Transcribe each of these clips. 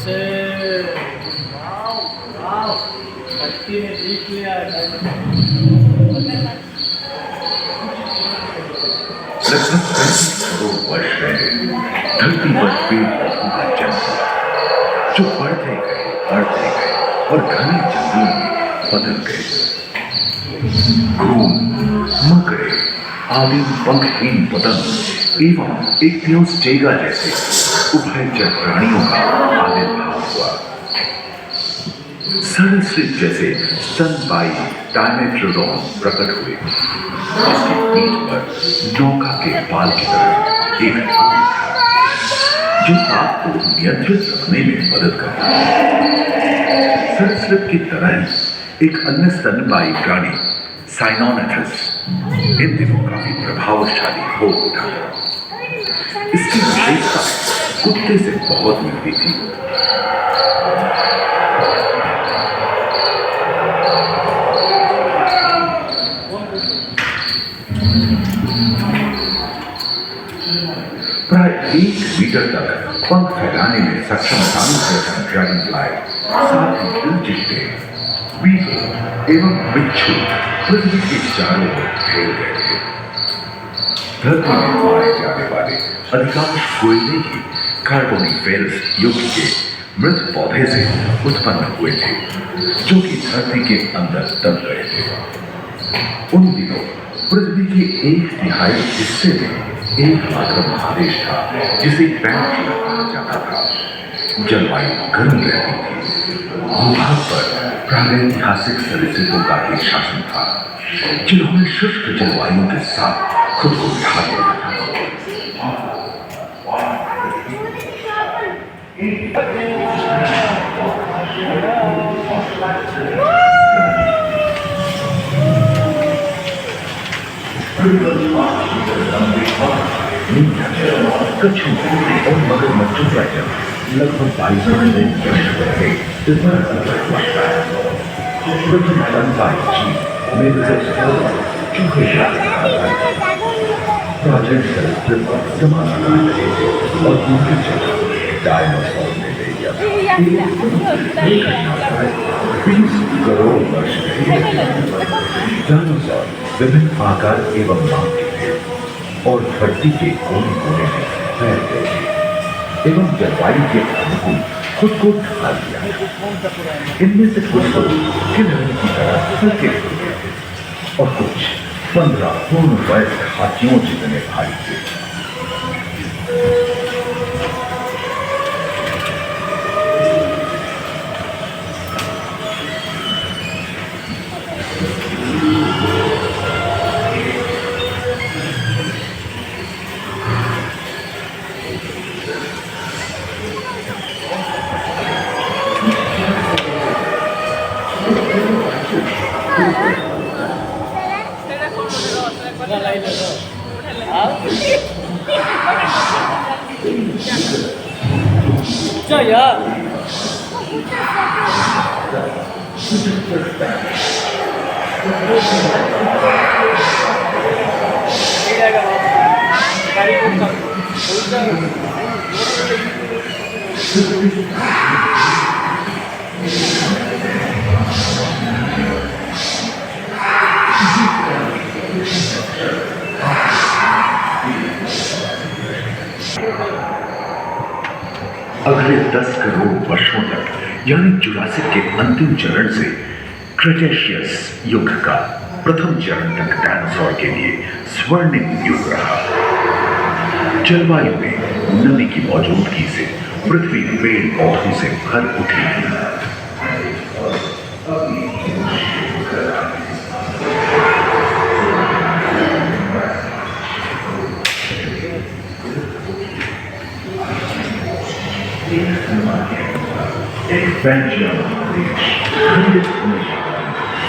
से भक्ति ने सीख लिया वर्ष पहले धरती पर पेड़ पौधों का जन्म हुआ, जो बढ़ते गए और घने जंगलों में बदल गए। घूम, मकड़े आदि पंखहीन पतंग एवं एक टेगा जैसे उभयचर प्राणियों का आविर्भाव हुआ। सरीसृप जैसे स्तनपायी डायमेट्रोडॉन प्रकट हुए। उसकी पीठ पर नौका के पाल की तरह एक अंग था, जो आपको नियंत्रित रखने में मदद करता है। सरीसृप की तरह ही एक अन्य स्तनपायी प्राणी साइनोनेथस इन दिनों काफी प्रभावशाली हो उठा था। इसकी विशेषता कुत्ते से बहुत मिलती थी। प्राय 1 मीटर तक पंख फैलाने में सक्षम ड्रैगन फ्लाई, साथ ही दिलचिट्टे, बीगल एवं बिच्छू पृथ्वी के चारों ओर फैल गए थे। धरती में पाए जाने वाले अधिकांश कोयले ही कार्बोनिफेरस युग के मृत पौधे से उत्पन्न हुए थे, जो कि धरती के अंदर दब गए थे। उन दिनों पृथ्वी के 1/3 हिस्से में एकमात्र महादेश था, जिसे पैंथिया कहा जाता था। जलवायु गर्म रहती थी। भूभाग पर प्रागैतिहासिक सरीसृपों का ही शासन था, जिन्होंने शुष्क जलवायु के साथ खुद को ढाल लिया था। कच्छू और मगरमच्छों का जन्म लगभग 22 मिलियन वर्ष पहले प्रथम स्तनपायी जीव मेगालोडोन चूहे प्राचीन सरीसृप समान आकार के थे और उनकी जगह डायनासोर ने ले लिया। 20 करोड़ वर्ष पहले डायनासोर विभिन्न आकार एवं नाम के थे और धरती के कोने-कोने में फैल गए थे एवं जलवायु के अनुकूल खुद को ढका लिया। इनमें से कुछ तो गिलहरी की तरह हल्के फुल्के थे और कुछ 15 पूर्ण वयस्क हाथियों जितने भारी थे। क्या यार अगले 10 करोड़ वर्षों तक यानी जुरासिक के अंतिम चरण से क्रेटेशियस युग का प्रथम चरण तक डायनासोर के लिए स्वर्णिम युग रहा। जलवायु में नमी की मौजूदगी से पृथ्वी पेड़ पौधों से भर उठी।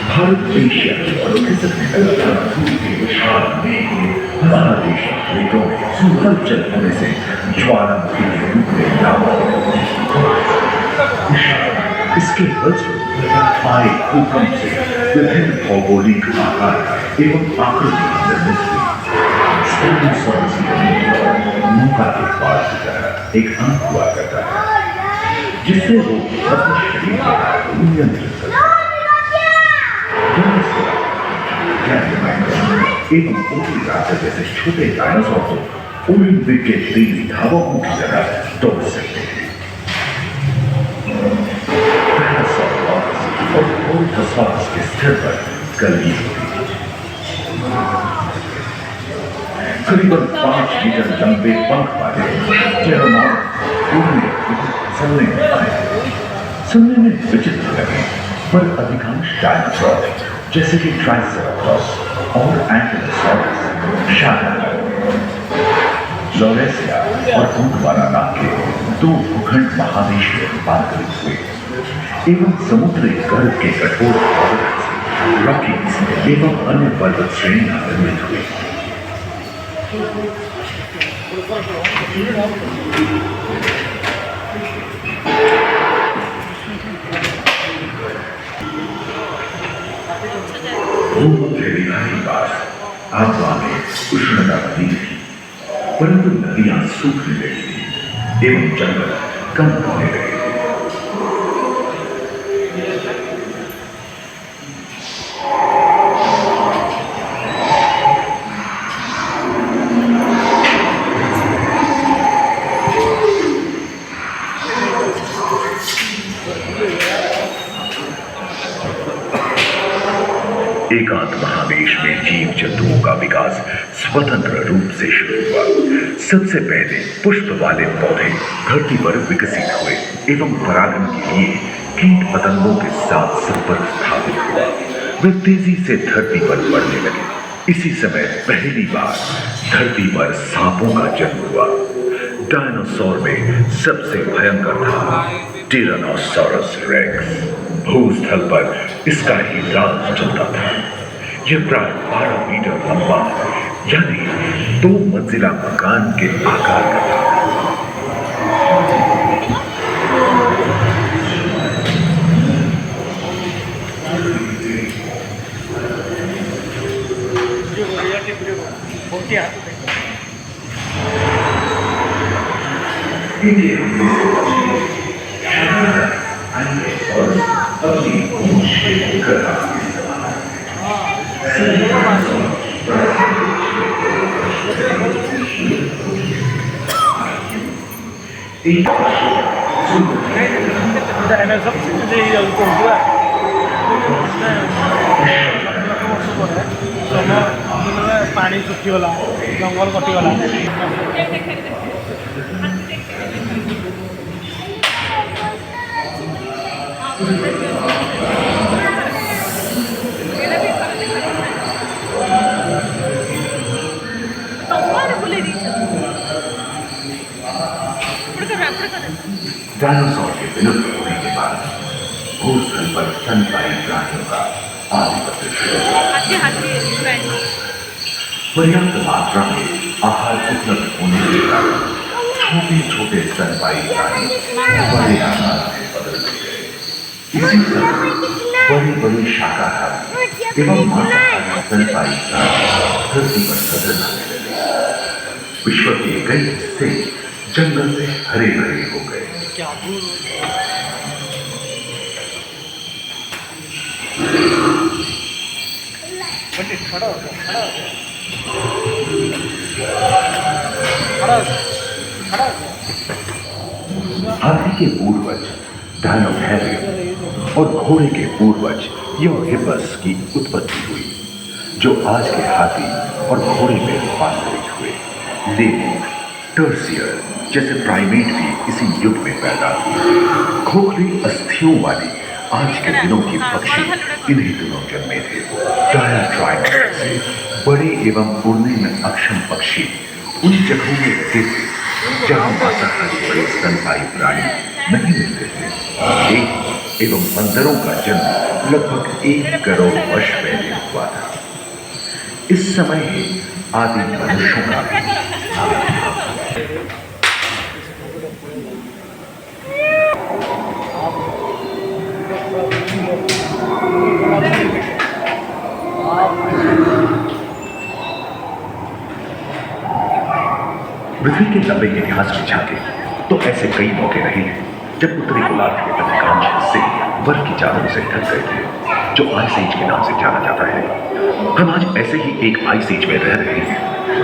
भारत एशिया और महादेश क्षेत्रों में हलचल होने से ज्वालामुखी के रूप में नाम इसके फलस्वरूप आए भूकंप से विभिन्न भौगोलिक आकार एवं आकृति निर्मित हुई। नौका के पाल की तरह एक अंक हुआ करता है। जिससे वो अपने शरीर को नियंत्रित कर सके। एवं उनकी राजा जैसे छोटे डायनासोर को ओलंपिक के तेज धावकों की तरह दौड़ सकते हैं। और ओर्थोसॉरस के सिर पर कलगी होती है। करीबन 5 मीटर लंबे पंख वाले टेरोनॉट उड़ने चलने में आए। सुनने में विचित्र लगे, पर अधिकांश डायनासोर जैसे कि ट्राइसेराटोप्स और एंकिलोसॉरस शाकाहारी, लॉरेसिया और गोंडवाना नाम के 2 भूखंड महादेश में रूपांतरित हुए एवं समुद्री गर्भ के कठोर रॉकीज एवं अन्य पर्वत श्रेणियां निर्मित हुई। भूमध्य पास आत्मा में उष्णता बनी थी, परंतु नदियां सूखने लगी थी एवं जंगल कम होने लगे थे। एकांत महादेश में जीव जंतुओं का विकास स्वतंत्र रूप से शुरू हुआ। सबसे पहले पुष्प वाले पौधे धरती पर विकसित हुए एवं परागण के लिए कीट पतंगों के साथ संपर्क स्थापित हुआ। वे तेजी से धरती पर बढ़ने लगे। इसी समय पहली बार धरती पर सांपों का जन्म हुआ। डायनासोर में सबसे भयंकर था टिरानोसॉरस रेक्स। भूस्थल पर इसका ही राज चलता था। यह प्राय 12 मीटर लंबा यानी 2 मंजिला मकान के आकार का था। अपनी पूंछ के कला पानी सुखीगला जंगल कटिगला डायनासोर के विलुप्त होने के बाद भूस्थल पर स्तनपायी प्राणियों का आधिपत्य शुरू हुआ। पर्याप्त मात्रा में आहार उपलब्ध होने के कारण छोटे छोटे स्तनपायी प्राणी बड़े आकार में बदल गए। इसी तरह बड़ी बड़ी शाकाहारी एवं मांसाहारी स्तनपायी प्राणी धरती पर नजर आने लगे। विश्व के कई हिस्से जंगल से हरे भरे हो गए। हाथी के पूर्वज डायनोथेरियम और घोड़े के पूर्वज यूरोहिपस की उत्पत्ति हुई, जो आज के हाथी और घोड़े में रूपांतरित हुए। लेकिन टर्सियर जैसे प्राइमेट भी इसी युग में पैदा हुए। खोखली अस्थियों वाली आज के दिनों की पक्षी इन्हीं दिनों जन्मे थे। डायट्राइमर से बड़े एवं उड़ने में अक्षम पक्षी उन जगहों में रहते थे जहां मांसाहारी बड़े स्तनपायी प्राणी नहीं मिलते थे। एक एवं बंदरों का जन्म लगभग 1 करोड़ वर्ष पहले हुआ था। इस समय ही आदि मनुष्यों का पृथ्वी के लंबे इतिहास में झांके तो ऐसे कई मौके रहे हैं जब उत्तरी गोलार्ध के अधिकांश हिस्से बर्फ की चादरों से ढक गए थे, जो आइस एज के नाम से जाना जाता है। हम आज ऐसे ही एक आइस एज में रह रहे हैं,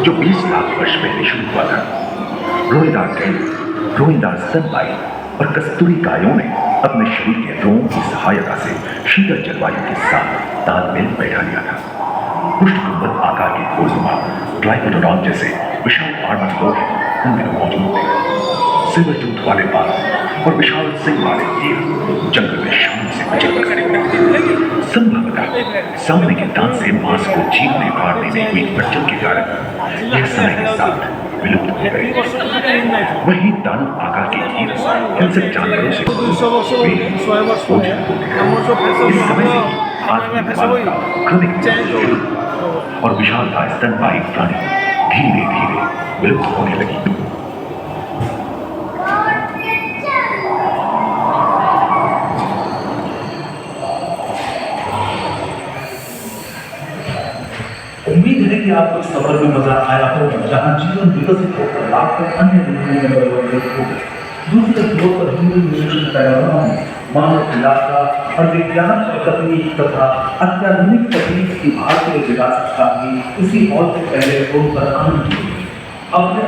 जो 20 लाख वर्ष पहले शुरू हुआ था। रोएदार कैंप, रोएदार स्तनपायी और कस्तूरी कायों ने अपने शरीर के रोम की सहायता से शीतल जलवायु के साथ तालमेल बैठा लिया था। पुष्ट गुंबद आकार के गोलनुमा ग्लाइकोडोन जैसे विशाल आर्माडोर उन दिनों मौजूद थे। सिल्वर टूथ वाले बाल और विशाल सिंह वाले हीर जंगल में शान से विचरण खड़े हुए थे। संभवतः सामने के दांत से मांस को चीरने फाड़ने में हुई अड़चन के कारण यह समय के साथ विलुप्त हो गए। वही दानव आकार के हीर हिंसक जानवरों से ओझल हो गए। इस समय से आदमी का क्रमिक शुरू और विशालकाय स्तनपायी प्राणी धीरे धीरे विलुप्त होने लगी। उम्मीद है कि आपको इस सफर में मजा आया हो, जहां जीवन विकसित होकर लाखों अन्य दुनियाओं में परिवर्तित हो। दूसरे फ्लोर पर हिंदू मिशन पैनोरमा में मानव यात्रा और विज्ञान और तकनीक तथा अत्याधुनिक तकनीक की भारतीय विरासत का भी इसी हॉल से पहले होकर आनंद लिया। अपने